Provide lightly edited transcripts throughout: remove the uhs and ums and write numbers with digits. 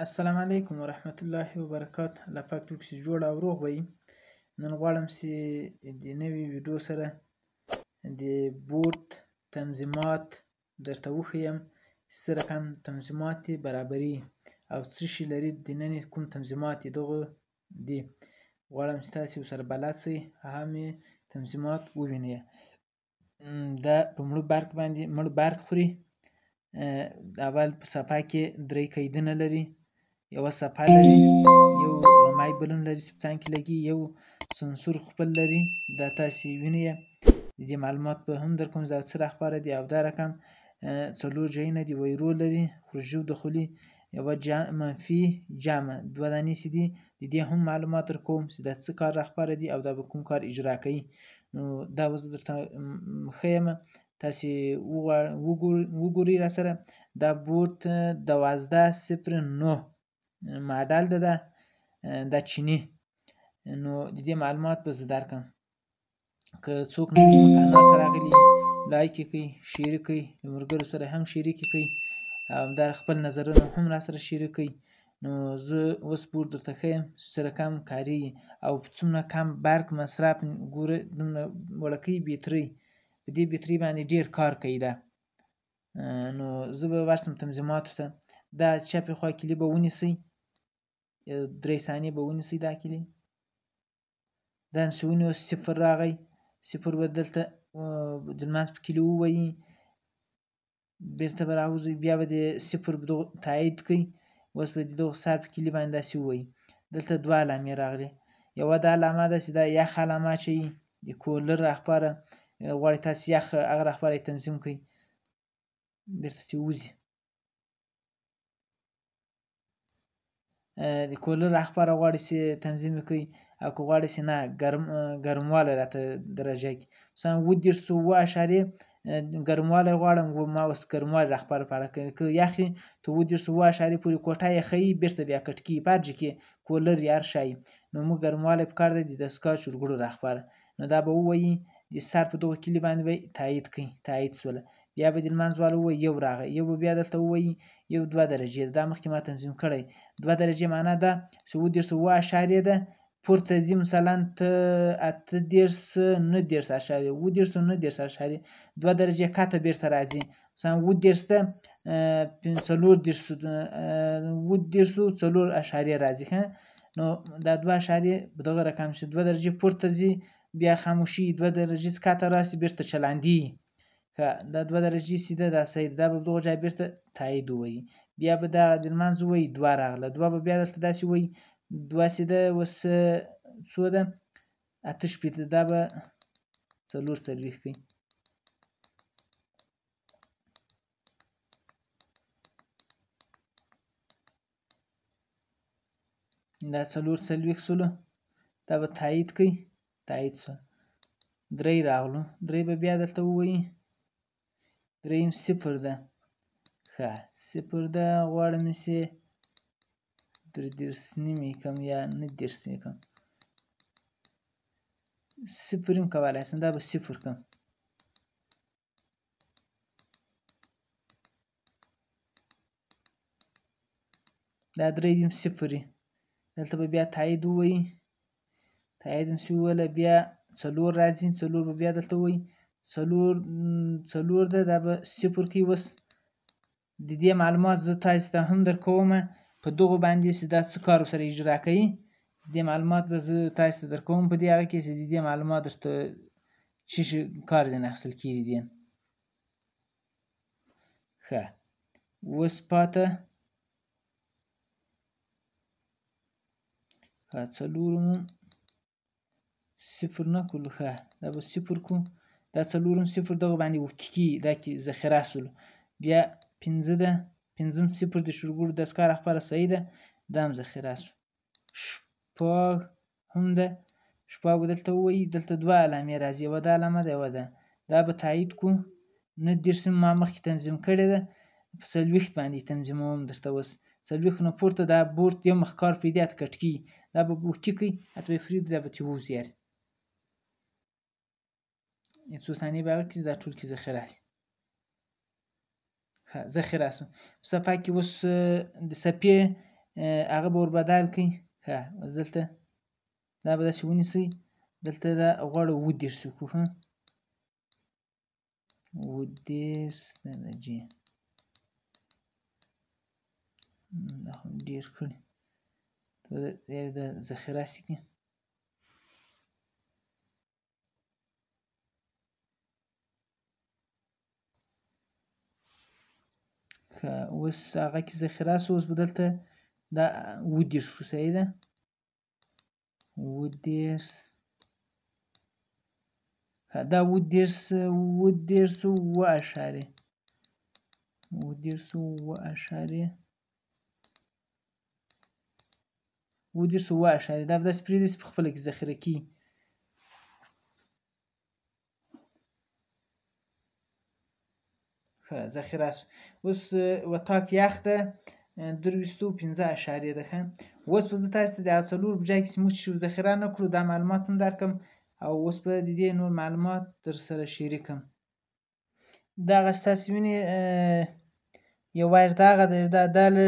السلام علیکم ورحمت الله وبرکاته. الله پاک ټول کسي جوړ او روغ وي. نن غواړم چې د نوې ویډیو سره د بوټ تنظیمات درته وښیم چې څه رقم تنظیمات یې برابري او څه شي لري. دننه کوم تنظیمات دغه دي غواړم چې تاسې ورسره بلد شئ، هم یې تنظیمات ووینئ. دا په مړ برق خوري. اول په صفحه کې 3 قیدونه لري. یوه صفحه لري، یو غمی بلون لري چې په څنګ کې لګي، یو سنسور خپل لري. دا تاسې وینئ. د دې معلومات به هم در کوم دا څه راخپاره دي. او دا رقم 4 ځایونه دي. ویرو لري، خروجي او دخولي، یوه منفي جمع 2 دانې چې دي. د دې هم معلومات در کوم چې دا څه کار راخپاره دي او دا به کوم کار اجرا کوي. نو دا اوس درته ښیم، تاسې وګورئ راسره. دا بوټ 1209 ماډل ده، دا چینی. نو د دې معلومات به زه درکړم. که څوک نوي قنات ته راغلي، لایک یې کړئ، شیر یې کړئ، له ملګرو سره هم شریک یې کړئ، همدار خپل نظرونه هم راسره شریک کړئ. نو زه اوس بوټ درته ښیم څه رقم کارېږي او په څومره کم برق مصرف. ګوره دومره وړوکۍ بیټرۍ، په دې بیټرۍ باندې ډېر کار کوي دا. نو زه به ورشم تنظیماتو ته. دا چپې خوا کلي به ونیسئ، 3 ثانیې به ونیسئ دا کلي. دا چې ونیوه 0 راغی، 0 به دلته د لمانځ په کلي ووهئ، بېرته به راوځئ، بیا به د 0 دغه تایید کړئ. اوس به د دغه سر په کلي باندې داسې ووهئ. دلته 2 علامې راغلي. یوه دا علامه ده چې دا یخ علامه اچوي، د کولر راخپاره. غواړئ تاسې یخ هغه راخپاره تنظیم کړئ، بېرته ترې وځي. د کولر راخپاره غواړئ چې تنظیم کړئ، او که غواړئ چې نه ګرموالی راته درجه کړي. مثلا 27.7 ګرموالی غواړم، ما اوس ګرموالی راخپاره په اړه کوي. که یخ وي ته 27.7 پورې کوټه یخوي، بېرته بیا کټ کړي، په هر ځای کې کولر یا هر شی. نو موږ ګرموالی پکار دی د دستګاه چورګوړو راخپاره. نو دا به ووایي د سر په دغه کلي باندې به تایید کړئ. تایید شوله. بیا به د لمانځ والا ووایي 1 راغی، 1 به بیا دلته ووایي 2 درجې ده. دا مخکې ما تنظیم کړی. 2 درجې معنا ده چې 27.7 ده، پورته ځي مثلا ته 38.9 2 درجې کته بېرته راځي. مثلا 38 ده 4.4 راځي. نو دا 2 په دغه رقم چې 2 درجې پورته ځي، بیا خاموشي 2 درجې کته راسي، بېرته چلاندي. دا 2 درجې سیده دا صحیح ده. دا به دغه ځای بېرته تایید ووایي. بیا به دا د لمانځ ووایي 2 راغله، 2 به بیا دلته داسې ووایي 2 سیده اوس څو ده 88. دا به 4 کړئ. دا 4 شولو. دا به تایید کړئ. تایید شو. 3 راغلو، 3 به بیا دلته ووایي 3 0 ده. ښه 0 ده. غواړم چې 3.9 کم یا 9 کم. 0 هم کولی شم. دا به 0 کم. دا 3 0. دلته به بیا تایید ووایي. تایید هم چې وویله، بیا 4 راځي، 4 به بیا دلته ووایي 4 ده. دا به 0 کوي. اوس د دې معلومات زه تاسې ته هم در کومه په دغو باندې چې دا څه کار ورسره اجرا کوي. د دې معلومات به زه تاسې ته در کوم په دې هغه کې چې د دې معلومات درته څه شي کار ځینې اخیستل کېږي دي. ښه اوس پاته 4 هم 0 نه کړلو. ښه دا به 0 کړو. دا 4 هم 0 دغه باندې وکي، دا کې ذخیره شولو. بیا 5 ده، 5 0 د شورګوړو دستګاه راخپاره صحیح ده، دا هم ذخیره شو. 6 هم ده، 6 به دلته ووایي. دلته 2 علامې راځي، یوه دا علامه ده، یوه ده. دا به تایید کړو. 9 ما مخکې تنظیم کړې ده، په 40 باندې تنظیموم درته اوس. 40 نه پورته دا بورډ یو مخ کار پیدا ات کټ کړي. دا به اوکې کړئ، اته به فرید دا به ترې ووځي. څو ثانیې به هغه کې دا ټول کې ذخیره شي. ذخیره شو. په صفحه کې اوس د صفحې هغه به ور بدل کړئ. ښه اوس دلته دا به داسې ونیسئ، دلته دا غواړو 30 وکړو. ښه 30 درجې دا خو ډېر کړي، د ذخیره شي کې اوس هغه کې ذخیره شو. اوس به دلته دا 30 کړو. صحیح ده 30 دا 30 دا به داسې پرېږدئ چې په خپله کې ذخیره کېږي. ذخیره شو. اوس اتاق یخ ده 23.5 ده. ښه اوس به زه تاسو ته د 4 په ځای کې چې موږ ذخیره نه کړو دا معلومات هم درکړم، او اوس به د دې نور معلومات در سره شریکم. دغه چې تاسې وینئ یو وایر دغه دا له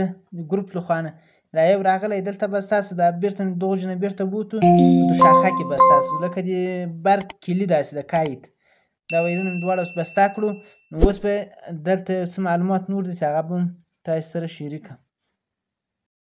ګروپ له خوا نه دا یو راغلی، دلته به ستاسو دا بېرته دغو ځای نه بېرته بوتو په دوشاخه کې به ستاسو لکه د برق کلي داسې د کایت دا وایرونه دواړه اوس بسته کړو. نو اوس به دلته څه معلومات نور دي چې هغه به هم تاسو سره شریکم.